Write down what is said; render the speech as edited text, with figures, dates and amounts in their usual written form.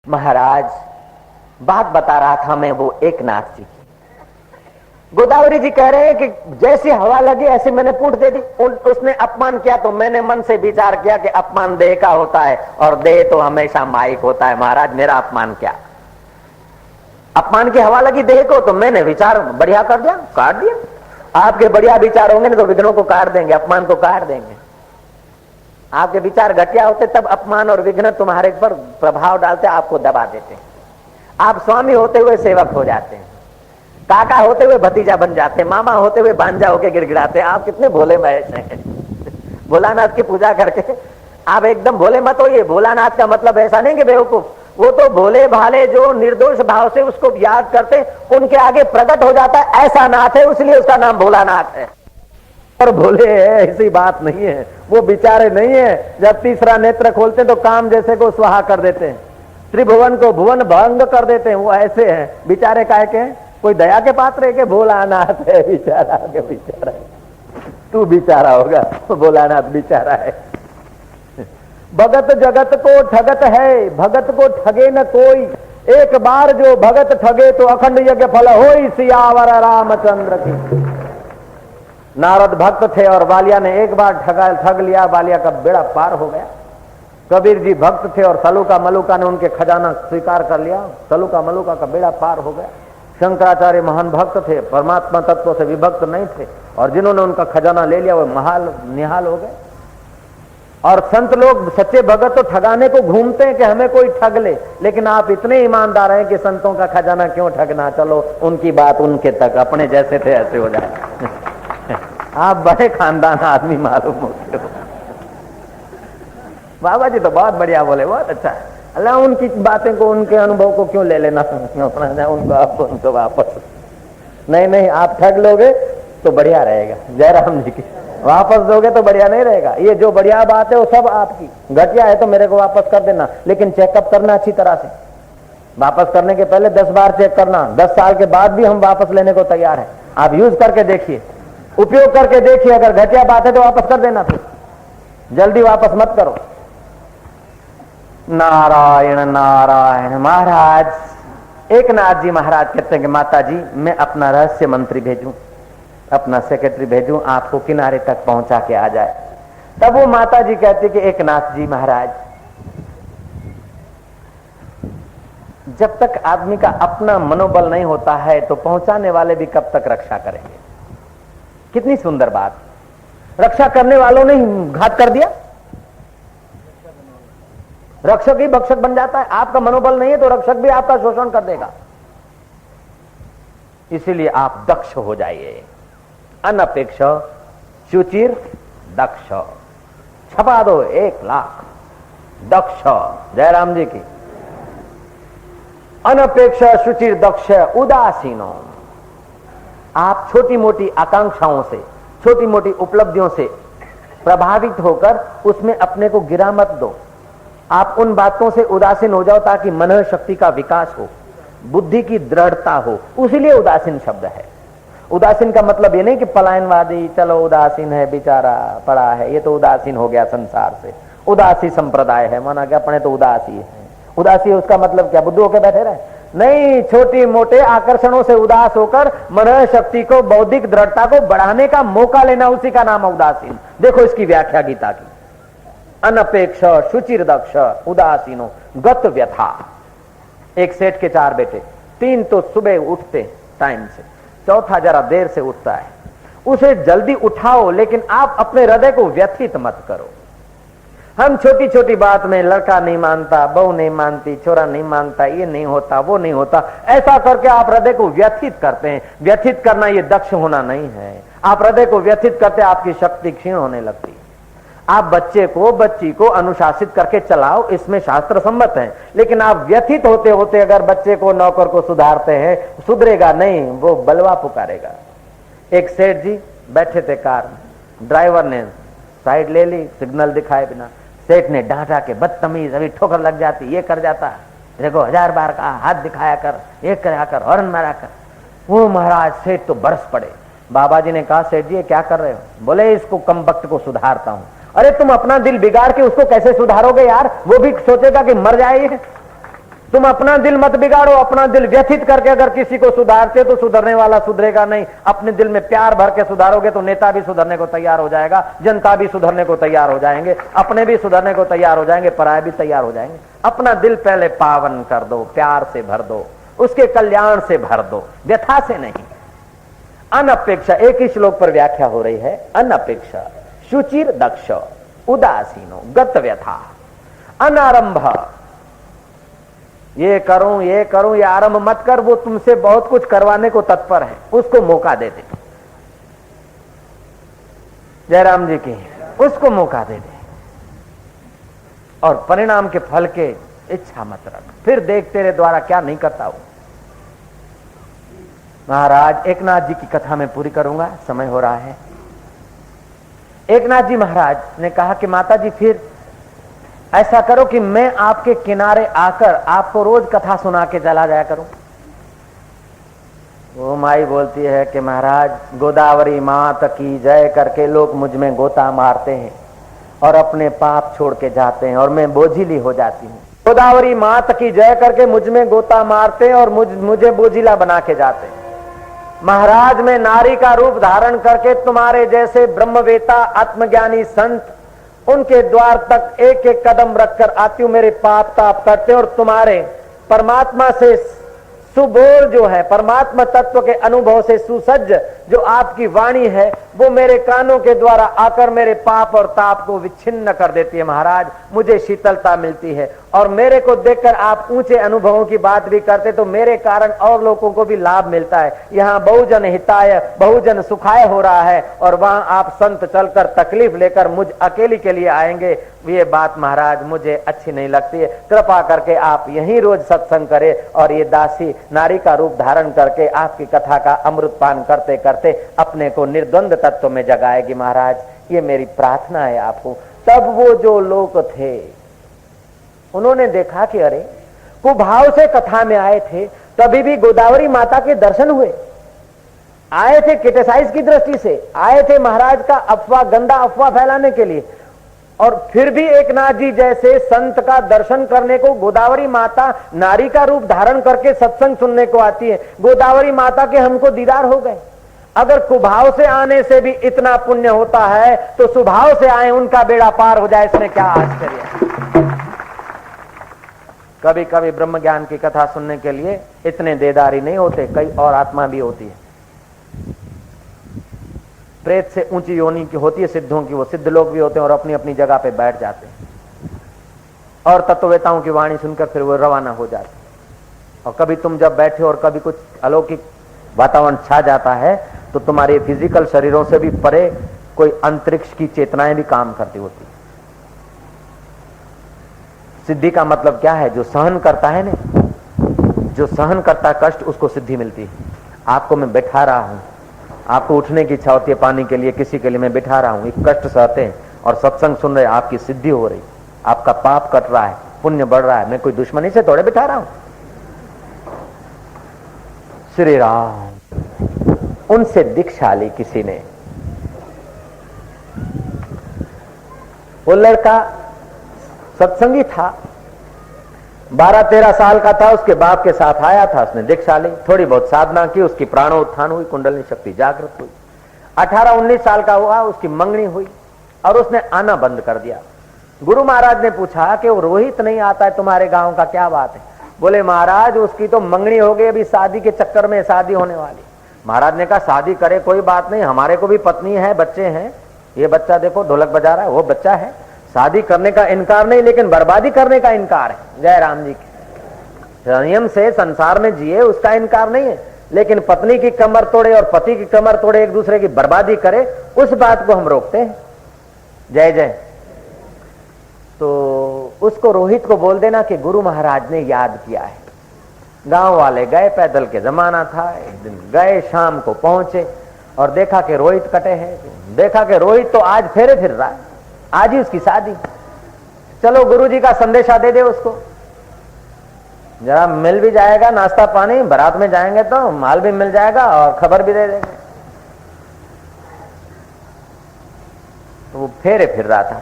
महाराज बात बता रहा था मैं वो एक नाथ जी की। गोदावरी जी कह रहे हैं कि जैसी हवा लगी ऐसे मैंने पूंछ दे दी। उसने अपमान किया तो मैंने मन से विचार किया कि अपमान देह का होता है और देह तो हमेशा माइक होता है। महाराज मेरा अपमान क्या, अपमान की हवा लगी देह को तो मैंने विचार बढ़िया कर दिया, काट दिया। आपके बढ़िया विचार होंगे ना तो विघ्नों को काट देंगे, अपमान को काट देंगे। आपके विचार घटिया होते तब अपमान और विघ्न तुम्हारे पर प्रभाव डालते, आपको दबा देते। आप स्वामी होते हुए सेवक हो जाते हैं, काका होते हुए भतीजा बन जाते हैं, मामा होते हुए भांजा होके गिड़गिड़ाते हैं। आप कितने भोले महेश हैं। भोलानाथ की पूजा करके आप एकदम भोले मत होइए। भोलानाथ का मतलब ऐसा नहीं कि बेवकूफ, वो तो भोले भाले जो निर्दोष भाव से उसको याद करते उनके आगे प्रकट हो जाता है, ऐसा नाथ है, इसलिए उसका नाम भोलानाथ है। और भोले है ऐसी बात नहीं है, वो बेचारे नहीं है। जब तीसरा नेत्र खोलते तो काम जैसे को स्वाहा कर देते हैं, त्रिभुवन को भुवन भंग कर देते हैं। वो ऐसे हैं बेचारे, काहे के कोई दया के पात्र है कि भोलानाथ है बेचारा के बेचारा है। तू बेचारा होगा, भोलानाथ बेचारा है। भगत जगत को ठगत है, भगत को ठगे न कोई। एक बार जो भगत ठगे तो अखंड यज्ञ फल होई, सियावर रामचंद्र की। नारद भक्त थे और बालिया ने एक बार ठग लिया, बालिया का बेड़ा पार हो गया। कबीर जी भक्त थे और सलूका मलूका ने उनके खजाना स्वीकार कर लिया, सलूका मलूका का बेड़ा पार हो गया। शंकराचार्य महान भक्त थे, परमात्मा तत्व से विभक्त नहीं थे, और जिन्होंने उनका खजाना ले लिया वो महाल निहाल हो गए। और संत लोग सच्चे भगत तो ठगाने को घूमते हैं कि हमें कोई ठग ले, लेकिन आप इतने ईमानदार हैं कि संतों का खजाना क्यों ठगना, चलो उनकी बात उनके तक, अपने जैसे थे ऐसे हो जाए। आप बड़े खानदान आदमी मालूम होते हो। बाबा जी तो बहुत बढ़िया बोले, बहुत अच्छा है। अल्लाह उनकी बातें को, उनके अनुभव को क्यों ले लेना उनको वापस। नहीं, आप ठग लोगे तो बढ़िया रहेगा। जयराम जी की वापस दोगे तो बढ़िया नहीं रहेगा। ये जो बढ़िया बात है वो सब आपकी, घटिया है तो मेरे को वापस कर देना, लेकिन चेकअप करना अच्छी तरह से। वापस करने के पहले 10 बार चेक करना। 10 साल के बाद भी हम वापस लेने को तैयार है। आप यूज करके देखिए, उपयोग करके देखिए, अगर घटिया बात है तो वापस कर देना, फिर जल्दी वापस मत करो। नारायण नारायण। महाराज एक नाथ जी महाराज कहते हैं कि माता जी मैं अपना रहस्य मंत्री भेजूं, अपना सेक्रेटरी भेजूं, आपको किनारे तक पहुंचा के आ जाए। तब वो माता जी कहती कि एक नाथ जी महाराज, जब तक आदमी का अपना मनोबल नहीं होता है तो पहुंचाने वाले भी कब तक रक्षा करेंगे। कितनी सुंदर बात। रक्षा करने वालों ने घात कर दिया, रक्षक ही भक्षक बन जाता है। आपका मनोबल नहीं है तो रक्षक भी आपका शोषण कर देगा। इसीलिए आप दक्ष हो जाइए। अनपेक्ष शुचिर दक्ष। छपा दो 1 लाख दक्ष। जयराम जी की। अनपेक्ष शुचिर दक्ष उदासीनो। आप छोटी मोटी आकांक्षाओं से, छोटी मोटी उपलब्धियों से प्रभावित होकर उसमें अपने को गिरा मत दो। आप उन बातों से उदासीन हो जाओ ताकि मन शक्ति का विकास हो, बुद्धि की दृढ़ता हो। उसीलिए उदासीन शब्द है। उदासीन का मतलब ये नहीं कि पलायनवादी, चलो उदासीन है बेचारा पड़ा है, ये तो उदासीन हो गया संसार से, उदासी संप्रदाय है, माना क्या अपने तो उदासी है। उदासी है उसका मतलब क्या, बुद्धू होकर बैठे रहे? नहीं, छोटी मोटे आकर्षणों से उदास होकर मन शक्ति को, बौद्धिक दृढ़ता को बढ़ाने का मौका लेना, उसी का नाम उदासीन। देखो इसकी व्याख्या गीता की। अनपेक्ष शुचिर दक्ष उदासीनो गत व्यथा। एक सेठ के 4 बेटे, 3 तो सुबह उठते टाइम से, चौथा जरा देर से उठता है। उसे जल्दी उठाओ, लेकिन आप अपने हृदय को व्यथित मत करो। हम छोटी छोटी बात में लड़का नहीं मानता, बहू नहीं मानती, छोरा नहीं मानता, ये नहीं होता, वो नहीं होता, ऐसा करके आप हृदय को व्यथित करते हैं। व्यथित करना ये दक्ष होना नहीं है। आप हृदय को व्यथित करते, आपकी शक्ति क्षीण होने लगती। आप बच्चे को, बच्ची को अनुशासित करके चलाओ, इसमें शास्त्र सम्मत है। लेकिन आप व्यथित होते होते अगर बच्चे को, नौकर को सुधारते हैं, सुधरेगा नहीं, वो बलवा पुकारेगा। एक सेठ जी बैठे थे कार में, ड्राइवर ने साइड ले ली सिग्नल दिखाए बिना। सेठ ने डांटा के बदतमीज, अभी ठोकर लग जाती, ये कर जाता, देखो 1000 बार का हाथ दिखाया कर, ये करा कर, हॉर्न मारा कर। वो महाराज सेठ तो बरस पड़े। बाबा जी ने कहा सेठ जी ये क्या कर रहे हो? बोले इसको कमबख्त को सुधारता हूं। अरे तुम अपना दिल बिगाड़ के उसको कैसे सुधारोगे यार? वो भी सोचेगा कि मर जाए। तुम अपना दिल मत बिगाड़ो, अपना दिल व्यथित करके अगर किसी को सुधारते तो सुधरने वाला सुधरेगा नहीं। अपने दिल में प्यार भर के सुधारोगे तो नेता भी सुधरने को तैयार हो जाएगा, जनता भी सुधरने को तैयार हो जाएंगे, अपने भी सुधरने को तैयार हो जाएंगे, पराये भी तैयार हो जाएंगे। अपना दिल पहले पावन कर दो, प्यार से भर दो, उसके कल्याण से भर दो, व्यथा से नहीं। अनपेक्षा, एक ही श्लोक पर व्याख्या हो रही है। अनपेक्षा शुचिर दक्ष उदासीनो गत व्यथा अनारंभ। ये करूं ये आरंभ मत कर, वो तुमसे बहुत कुछ करवाने को तत्पर है, उसको मौका दे दे। जयराम जी की, उसको मौका दे दे और परिणाम के फल के इच्छा मत रख, फिर देख तेरे द्वारा क्या नहीं करता हूं। महाराज एकनाथ जी की कथा मैं पूरी करूंगा, समय हो रहा है। एकनाथ जी महाराज ने कहा कि माता जी फिर ऐसा करो कि मैं आपके किनारे आकर आपको रोज कथा सुना के चला जाया करूं। वो माई बोलती है कि महाराज गोदावरी मात की जय करके लोग मुझ में गोता मारते हैं और अपने पाप छोड़ के जाते हैं और मैं बोझिली हो जाती हूँ। गोदावरी मात की जय करके मुझ में गोता मारते हैं और मुझे बोझिला बना के जाते हैं। महाराज मैं नारी का रूप धारण करके तुम्हारे जैसे ब्रह्मवेता आत्मज्ञानी संत उनके द्वार तक एक एक कदम रखकर आती हूं, मेरे पाप ताप करते और तुम्हारे परमात्मा से सुबोल जो है, परमात्मा तत्व के अनुभव से सुसज्ज जो आपकी वाणी है, वो मेरे कानों के द्वारा आकर मेरे पाप और ताप को विच्छिन्न कर देती है। महाराज मुझे शीतलता मिलती है और मेरे को देखकर आप ऊंचे अनुभवों की बात भी करते तो मेरे कारण और लोगों को भी लाभ मिलता है। यहाँ बहुजन हिताय बहुजन सुखाय हो रहा है और वहां आप संत चलकर तकलीफ लेकर मुझ अकेली के लिए आएंगे, ये बात महाराज मुझे अच्छी नहीं लगती है। कृपा करके आप यहीं रोज सत्संग करें और ये दासी नारी का रूप धारण करके आपकी कथा का अमृत पान करते करते अपने को निर्द्वंद तत्व में जगाएगी। महाराज ये मेरी प्रार्थना है आपको। तब वो जो लोग थे उन्होंने देखा कि अरे कुभाव से कथा में आए थे, तभी भी गोदावरी माता के दर्शन हुए, आए थे क्रिटिसाइज की दृष्टि से, आए थे महाराज का अफवाह गंदा अफवाह फैलाने के लिए, और फिर भी एकनाथ जी जैसे संत का दर्शन करने को गोदावरी माता नारी का रूप धारण करके सत्संग सुनने को आती है। गोदावरी माता के हमको दीदार हो गए। अगर कुभाव से आने से भी इतना पुण्य होता है तो सुभाव से आए उनका बेड़ा पार हो जाए, इसमें क्या आश्चर्य। कभी कभी ब्रह्म ज्ञान की कथा सुनने के लिए इतने देदारी नहीं होते, कई और आत्मा भी होती है। प्रेत से ऊंची योनि की होती है सिद्धों की, वो सिद्ध लोग भी होते हैं और अपनी अपनी जगह पे बैठ जाते हैं और तत्ववेताओं की वाणी सुनकर फिर वो रवाना हो जाते हैं। और कभी तुम जब बैठे और कभी कुछ अलौकिक वातावरण छा जाता है तो तुम्हारे फिजिकल शरीरों से भी परे कोई अंतरिक्ष की चेतनाएं भी काम करती होती है। सिद्धि का मतलब क्या है? जो सहन करता है ना, जो सहन करता है कष्ट, उसको सिद्धि मिलती है। आपको मैं बैठा रहा हूं, आपको उठने की इच्छा होती है पानी के लिए, किसी के लिए मैं बिठा रहा हूं, एक कष्ट सहते हैं और सत्संग सुन रहे, आपकी सिद्धि हो रही, आपका पाप कट रहा है, पुण्य बढ़ रहा है। मैं कोई दुश्मनी से थोड़े बिठा रहा हूं। श्री राम उनसे दीक्षा ली किसी ने। वो लड़का सत्संगी था, 12-13 साल का था, उसके बाप के साथ आया था, उसने दीक्षा ली, थोड़ी बहुत साधना की, उसकी प्राणोत्थान हुई, कुंडलिनी शक्ति जागृत हुई। 18-19 साल का हुआ, उसकी मंगनी हुई और उसने आना बंद कर दिया। गुरु महाराज ने पूछा कि वो रोहित नहीं आता है तुम्हारे गांव का, क्या बात है? बोले महाराज उसकी तो मंगनी हो गई, अभी शादी के चक्कर में शादी होने वाली। महाराज ने कहा शादी करे कोई बात नहीं, हमारे को भी पत्नी है, बच्चे हैं, ये बच्चा देखो ढोलक बजा रहा है, वो बच्चा है, शादी करने का इनकार नहीं लेकिन बर्बादी करने का इनकार है। जय राम जी की। संयम से संसार में जिए उसका इनकार नहीं है, लेकिन पत्नी की कमर तोड़े और पति की कमर तोड़े, एक दूसरे की बर्बादी करे, उस बात को हम रोकते हैं। जय जय। तो उसको रोहित को बोल देना कि गुरु महाराज ने याद किया है। गांव वाले गए, पैदल के जमाना था, एक दिन गए, शाम को पहुंचे और देखा कि रोहित कटे हैं, देखा कि रोहित तो आज फेरे फिर रहा है, आज ही उसकी शादी। चलो गुरुजी का संदेशा दे दे उसको, जरा मिल भी जाएगा, नाश्ता पानी, बारात में जाएंगे तो माल भी मिल जाएगा और खबर भी दे देंगे। तो वो फेरे फिर रहा था।